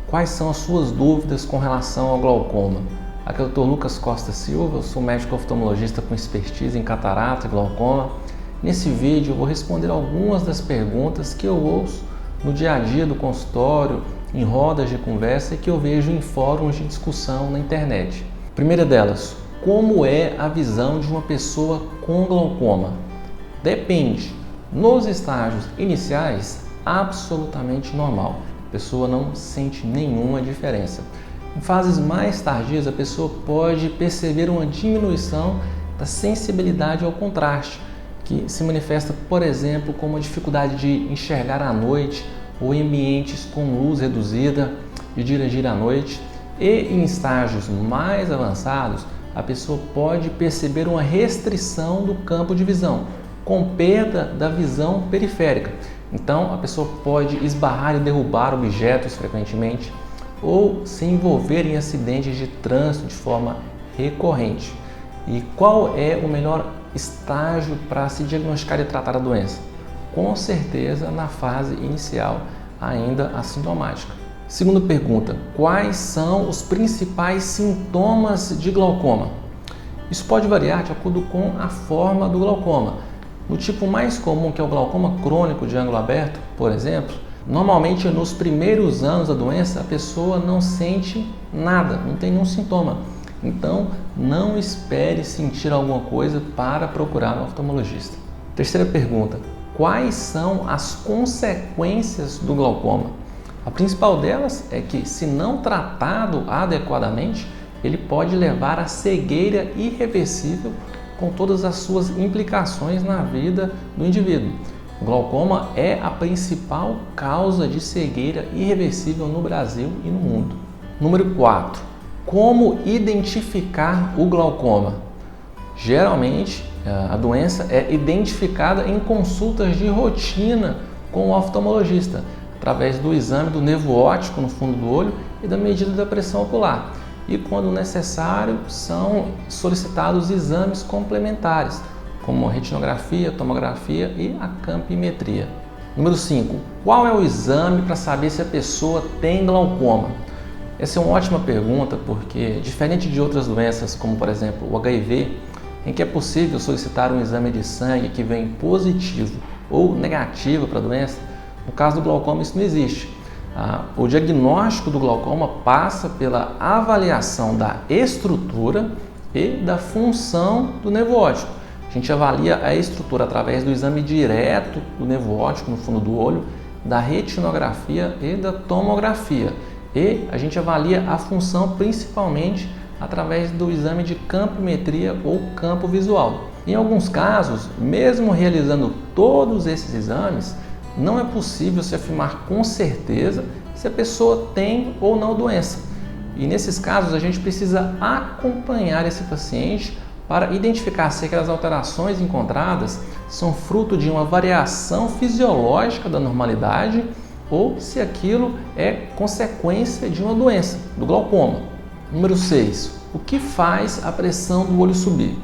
Quais são as suas dúvidas com relação ao glaucoma? Aqui é o Dr. Lucas Costa Silva, eu sou médico oftalmologista com expertise em catarata e glaucoma. Nesse vídeo eu vou responder algumas das perguntas que eu ouço no dia a dia do consultório, em rodas de conversa e que eu vejo em fóruns de discussão na internet. Primeira delas, como é a visão de uma pessoa com glaucoma? Depende. Nos estágios iniciais, absolutamente normal. A pessoa não sente nenhuma diferença. Em fases mais tardias, a pessoa pode perceber uma diminuição da sensibilidade ao contraste, que se manifesta, por exemplo, com uma dificuldade de enxergar à noite ou em ambientes com luz reduzida, de dirigir à noite. E em estágios mais avançados, a pessoa pode perceber uma restrição do campo de visão, com perda da visão periférica. Então, a pessoa pode esbarrar e derrubar objetos frequentemente ou se envolver em acidentes de trânsito de forma recorrente. E qual é o melhor estágio para se diagnosticar e tratar a doença? Com certeza na fase inicial, ainda assintomática. Segunda pergunta, quais são os principais sintomas de glaucoma? Isso pode variar de acordo com a forma do glaucoma. No tipo mais comum, que é o glaucoma crônico de ângulo aberto, por exemplo, normalmente nos primeiros anos da doença a pessoa não sente nada, não tem nenhum sintoma. Então, não espere sentir alguma coisa para procurar um oftalmologista. Terceira pergunta, quais são as consequências do glaucoma? A principal delas é que, se não tratado adequadamente, ele pode levar à cegueira irreversível com todas as suas implicações na vida do indivíduo. O glaucoma é a principal causa de cegueira irreversível no Brasil e no mundo. Número 4. Como identificar o glaucoma? Geralmente, a doença é identificada em consultas de rotina com o oftalmologista, através do exame do nervo óptico no fundo do olho e da medida da pressão ocular. E, quando necessário, são solicitados exames complementares, como a retinografia, tomografia e a campimetria. Número 5. Qual é o exame para saber se a pessoa tem glaucoma? Essa é uma ótima pergunta porque, diferente de outras doenças, como por exemplo o HIV, em que é possível solicitar um exame de sangue que vem positivo ou negativo para a doença, no caso do glaucoma isso não existe. O diagnóstico do glaucoma passa pela avaliação da estrutura e da função do nervo óptico. A gente avalia a estrutura através do exame direto do nervo óptico no fundo do olho, da retinografia e da tomografia. E a gente avalia a função principalmente através do exame de campimetria ou campo visual. Em alguns casos, mesmo realizando todos esses exames, não é possível se afirmar com certeza se a pessoa tem ou não doença. E nesses casos a gente precisa acompanhar esse paciente para identificar se aquelas alterações encontradas são fruto de uma variação fisiológica da normalidade ou se aquilo é consequência de uma doença, do glaucoma. Número 6. O que faz a pressão do olho subir?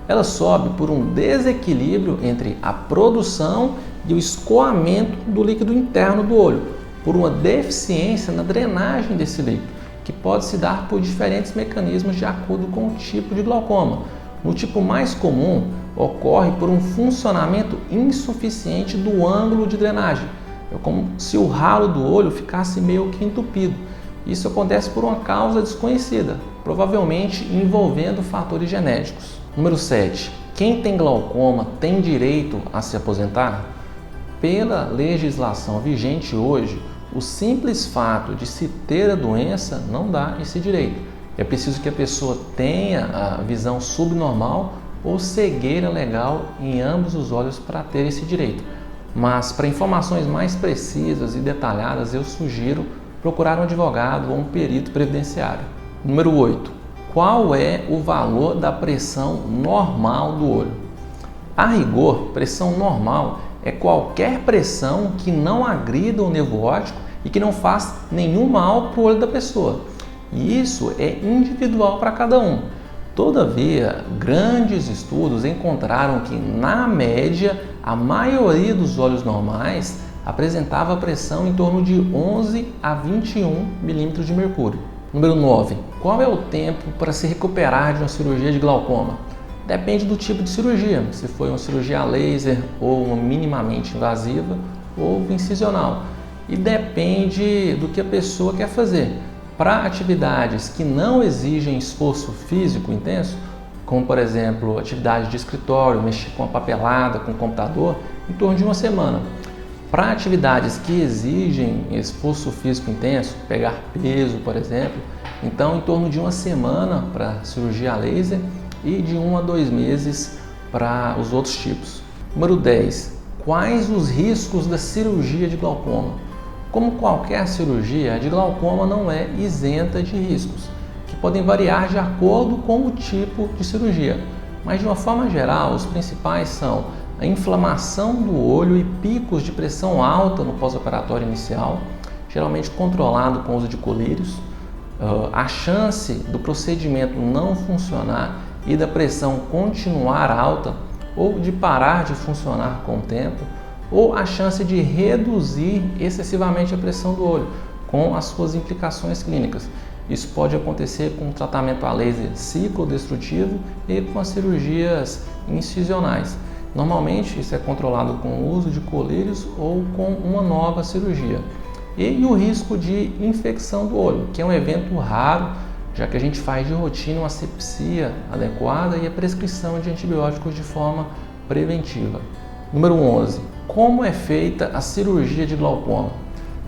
Ela sobe por um desequilíbrio entre a produção e o escoamento do líquido interno do olho, por uma deficiência na drenagem desse líquido, que pode se dar por diferentes mecanismos de acordo com o tipo de glaucoma. No tipo mais comum, ocorre por um funcionamento insuficiente do ângulo de drenagem. É como se o ralo do olho ficasse meio que entupido. Isso acontece por uma causa desconhecida, provavelmente envolvendo fatores genéticos. Número 7. Quem tem glaucoma tem direito a se aposentar? Pela legislação vigente hoje, o simples fato de se ter a doença não dá esse direito. É preciso que a pessoa tenha a visão subnormal ou cegueira legal em ambos os olhos para ter esse direito. Mas para informações mais precisas e detalhadas, eu sugiro procurar um advogado ou um perito previdenciário. Número 8. Qual é o valor da pressão normal do olho? A rigor, pressão normal é qualquer pressão que não agrida o nervo óptico e que não faz nenhum mal para o olho da pessoa. E isso é individual para cada um. Todavia, grandes estudos encontraram que, na média, a maioria dos olhos normais apresentava pressão em torno de 11 a 21 milímetros de mercúrio. Número 9. Qual é o tempo para se recuperar de uma cirurgia de glaucoma? Depende do tipo de cirurgia, se foi uma cirurgia a laser ou uma minimamente invasiva ou incisional. E depende do que a pessoa quer fazer. Para atividades que não exigem esforço físico intenso, como por exemplo atividade de escritório, mexer com a papelada, com o computador, em torno de uma semana. Para atividades que exigem esforço físico intenso, pegar peso, por exemplo, então em torno de uma semana para cirurgia a laser e de 1 a 2 meses para os outros tipos. Número 10. Quais os riscos da cirurgia de glaucoma? Como qualquer cirurgia, a de glaucoma não é isenta de riscos, que podem variar de acordo com o tipo de cirurgia. Mas de uma forma geral, os principais são a inflamação do olho e picos de pressão alta no pós-operatório inicial, geralmente controlado com o uso de colírios, a chance do procedimento não funcionar e da pressão continuar alta ou de parar de funcionar com o tempo, ou a chance de reduzir excessivamente a pressão do olho, com as suas implicações clínicas. Isso pode acontecer com o tratamento a laser ciclodestrutivo e com as cirurgias incisionais. Normalmente isso é controlado com o uso de colírios ou com uma nova cirurgia. E o risco de infecção do olho, que é um evento raro, já que a gente faz de rotina uma asepsia adequada e a prescrição de antibióticos de forma preventiva. Número 11. Como é feita a cirurgia de glaucoma?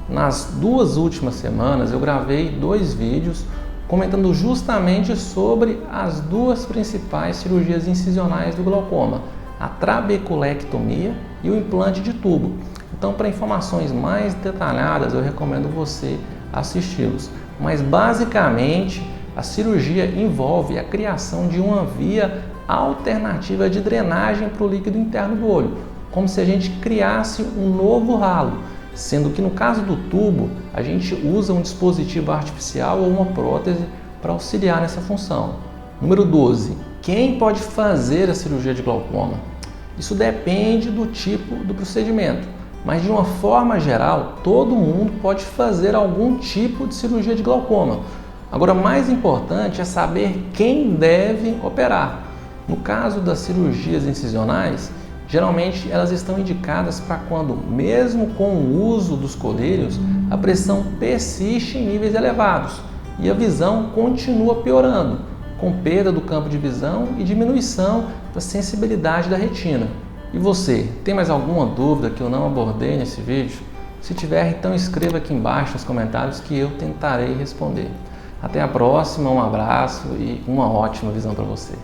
Nas 2 últimas semanas eu gravei 2 vídeos comentando justamente sobre as 2 principais cirurgias incisionais do glaucoma, a trabeculectomia e o implante de tubo. Então, para informações mais detalhadas, eu recomendo você assisti-los. Mas basicamente, a cirurgia envolve a criação de uma via alternativa de drenagem para o líquido interno do olho, como se a gente criasse um novo ralo, sendo que no caso do tubo, a gente usa um dispositivo artificial ou uma prótese para auxiliar nessa função. Número 12. Quem pode fazer a cirurgia de glaucoma? Isso depende do tipo do procedimento, mas de uma forma geral, todo mundo pode fazer algum tipo de cirurgia de glaucoma. Agora, mais importante é saber quem deve operar. No caso das cirurgias incisionais, geralmente elas estão indicadas para quando, mesmo com o uso dos colírios, a pressão persiste em níveis elevados e a visão continua piorando, com perda do campo de visão e diminuição da sensibilidade da retina. E você, tem mais alguma dúvida que eu não abordei nesse vídeo? Se tiver, então escreva aqui embaixo nos comentários que eu tentarei responder. Até a próxima, um abraço e uma ótima visão para você.